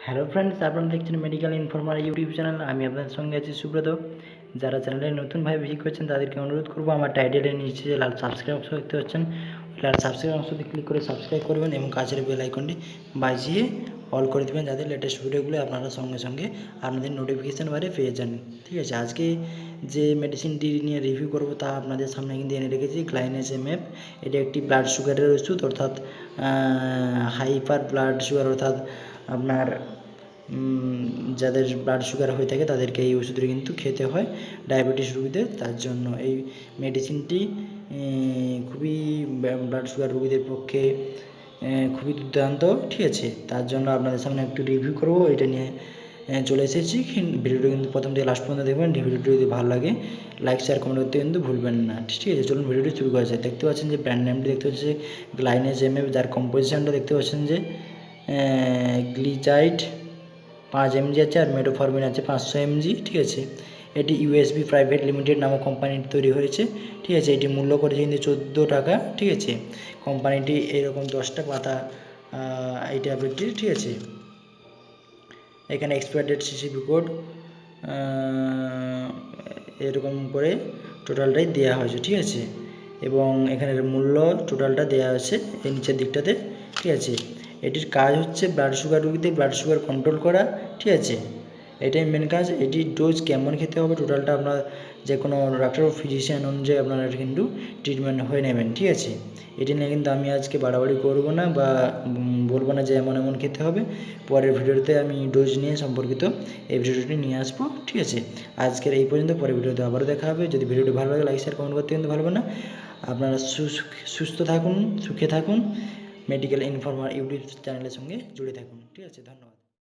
Hello friends, আপনারা দেখছেন medical informer YouTube channel. আমি আপনাদের সঙ্গে আছি সুব্রত। যারা চ্যানেলে নতুনভাবে ভিজিট করছেন তাদেরকে অনুরোধ করবো, আমার টাইটেলের নিচে যে লাল সাবস্ক্রাইব অংশ দেখতে পাচ্ছেন, লাল সাবস্ক্রাইব অংশতে ক্লিক করে সাবস্ক্রাইব করবেন এবং কাছের বেল আইকনটি বাজিয়ে অল করে দেবেন, যাতে লেটেস্ট ভিডিওগুলো আপনারা সঙ্গে সঙ্গে আপনাদের নোটিফিকেশান বারে পেয়ে যান। ঠিক আছে, আজকে যে মেডিসিনটি নিয়ে রিভিউ করব তা আপনাদের সামনে কিন্তু এনে রেখেছি GLYNASE-MF। এটি একটি ব্লাড সুগারের ওষুধ, অর্থাৎ হাইপার ব্লাড সুগার, অর্থাৎ আপনার যাদের ব্লাড সুগার হয়ে থাকে তাদেরকে এই ওষুধটি কিন্তু খেতে হয়, ডায়াবেটিস রোগীদের। তার জন্য এই মেডিসিনটি খুবই ব্লাড সুগার রোগীদের পক্ষে খুবই দুর্দান্ত। ঠিক আছে, তার জন্য আপনাদের সামনে একটু রিভিউ করবো, এটা নিয়ে চলে এসেছি। ভিডিওটি কিন্তু প্রথম থেকে লাস্ট পর্যন্ত দেখবেন। ভিডিওটি যদি ভালো লাগে লাইক শেয়ার কমেন্ট করতে কিন্তু ভুলবেন না। ঠিক আছে, চলুন ভিডিওটি শুরু করা যায়। দেখতে পাচ্ছেন যে ব্র্যান্ড নেমটি দেখতে পাচ্ছেন যে GLYNASE-MF, যার কম্পোজিশনটা দেখতে পাচ্ছেন যে গ্লিসাইড 5 mg আছে আর মেটফরমিন আছে 500 mg। ঠিক আছে, এটি ইউএসবি প্রাইভেট লিমিটেড নামক কোম্পানির তৈরি হয়েছে। ঠিক আছে, এটি মূল্য করেছে কিন্তু 14 টাকা। ঠিক আছে, কোম্পানিটি এরকম 10টা পাতা এই ট্যাবলেটটির। ঠিক আছে, এখানে এক্সপায়ার ডেট, সিসিপি কোড এরকম করে টোটালটাই দেওয়া হয়েছে। ঠিক আছে, এবং এখানের মূল্য টোটালটা দেওয়া আছে এই নিচের দিকটাতে। ঠিক আছে, এটির কাজ হচ্ছে ব্লাড সুগার রোগীদের ব্লাড সুগার কন্ট্রোল করা। ঠিক আছে, এটাই মেন কাজ। এটির ডোজ কেমন খেতে হবে টোটালটা আপনার যে কোনো ডাক্তার ও ফিজিশিয়ান অনুযায়ী আপনারা কিন্তু ট্রিটমেন্ট হয়ে নেবেন। ঠিক আছে, এটি নিয়ে কিন্তু আমি আজকে বাড়াবাড়ি করবো না বা বলবো না যে এমন এমন খেতে হবে। পরের ভিডিওতে আমি ডোজ নিয়ে সম্পর্কিত এই ভিডিওটি নিয়ে আসবো। ঠিক আছে, আজকের এই পর্যন্ত, পরের ভিডিওতে আবারও দেখা হবে। যদি ভিডিওটি ভালো লাগে লাইক শেয়ার কমেন্ট করতে কিন্তু ভালো না। আপনারা সুস্থ থাকুন, সুখে থাকুন, মেডিকেল ইনফরমার ইউটিউব চ্যানেলের সঙ্গে জুড়ে থাকুন। ঠিক আছে, ধন্যবাদ।